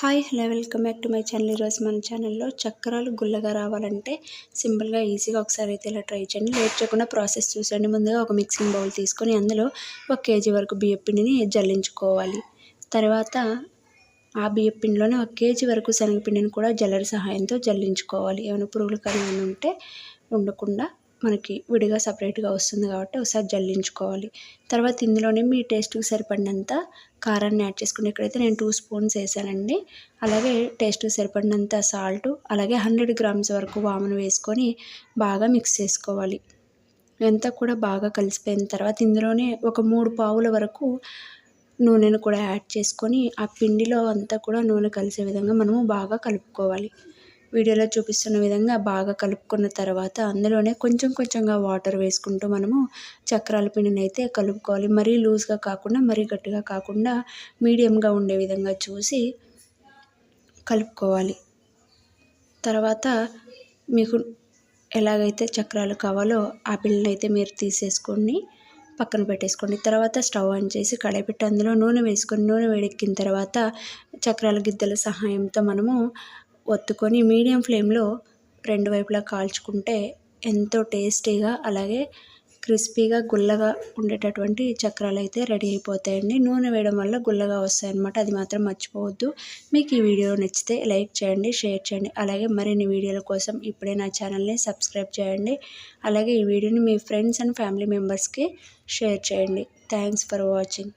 Hi hello welcome back to my channel. ఈరోజు మన ఛానల్లో చక్రాలు గుల్లగా రావాలంటే సింపుల్గా ఈజీగా ఒకసారి అయితే ఇలా ట్రై చేయండి. లేట్ చేయకుండా ప్రాసెస్ చూసండి. ముందుగా ఒక మిక్సింగ్ బౌల్ తీసుకొని అందులో 1 కేజీ వరకు బియ్యం పిండిని జల్లించుకోవాలి. తర్వాత ఆ బియ్యం పిండిలోనే 1 కేజీ వరకు శనగపిండిని కూడా జల్లెడ సహాయంతో జల్లించుకోవాలి. ఏమైనా పురుగులు కానీ ఉంటే ఉండకుండా మనకి విడిగా సపరేట్గా వస్తుంది కాబట్టి ఒకసారి జల్లించుకోవాలి. తర్వాత ఇందులోనే మీ టేస్ట్కి సరిపడినంత కారాన్ని యాడ్ చేసుకుని ఇక్కడైతే నేను 2 స్పూన్స్ వేసానండి. అలాగే టేస్ట్కి సరిపడినంత సాల్ట్, అలాగే 100 గ్రామ్స్ వరకు వామును వేసుకొని బాగా మిక్స్ చేసుకోవాలి. ఇదంతా కూడా బాగా కలిసిపోయిన తర్వాత ఇందులోనే ఒక 3 పావుల వరకు నూనెను కూడా యాడ్ చేసుకొని ఆ పిండిలో అంతా కూడా నూనె కలిసే విధంగా మనము బాగా కలుపుకోవాలి. వీడియోలో చూపిస్తున్న విధంగా బాగా కలుపుకున్న తర్వాత అందులోనే కొంచెం కొంచెంగా వాటర్ వేసుకుంటూ మనము చక్రాల పిండిని అయితే కలుపుకోవాలి. మరీ లూజ్గా కాకుండా మరీ గట్టిగా కాకుండా మీడియంగా ఉండే విధంగా చూసి కలుపుకోవాలి. తర్వాత మీకు ఎలాగైతే చక్రాలు కావాలో ఆ పిండిని అయితే మీరు తీసేసుకొని పక్కన పెట్టేసుకోండి. తర్వాత స్టవ్ ఆన్ చేసి కడాయి పెట్టి అందులో నూనె వేసుకొని నూనె వేడెక్కిన తర్వాత చక్రాల గిద్దెల సహాయంతో మనము ఒత్తుకొని మీడియం ఫ్లేమ్లో 2 వైపులా కాల్చుకుంటే ఎంతో టేస్టీగా అలాగే క్రిస్పీగా గుల్లగా ఉండేటటువంటి చక్రాలు అయితే రెడీ అయిపోతాయండి. నూనె వేయడం వల్ల గుల్లగా వస్తాయన్నమాట. అది మాత్రం మర్చిపోవద్దు. మీకు ఈ వీడియో నచ్చితే లైక్ చేయండి, షేర్ చేయండి. అలాగే మరిన్ని వీడియోల కోసం ఇప్పుడే నా ఛానల్ని సబ్స్క్రైబ్ చేయండి. అలాగే ఈ వీడియోని మీ ఫ్రెండ్స్ అండ్ ఫ్యామిలీ మెంబర్స్కి షేర్ చేయండి. Thanks for watching.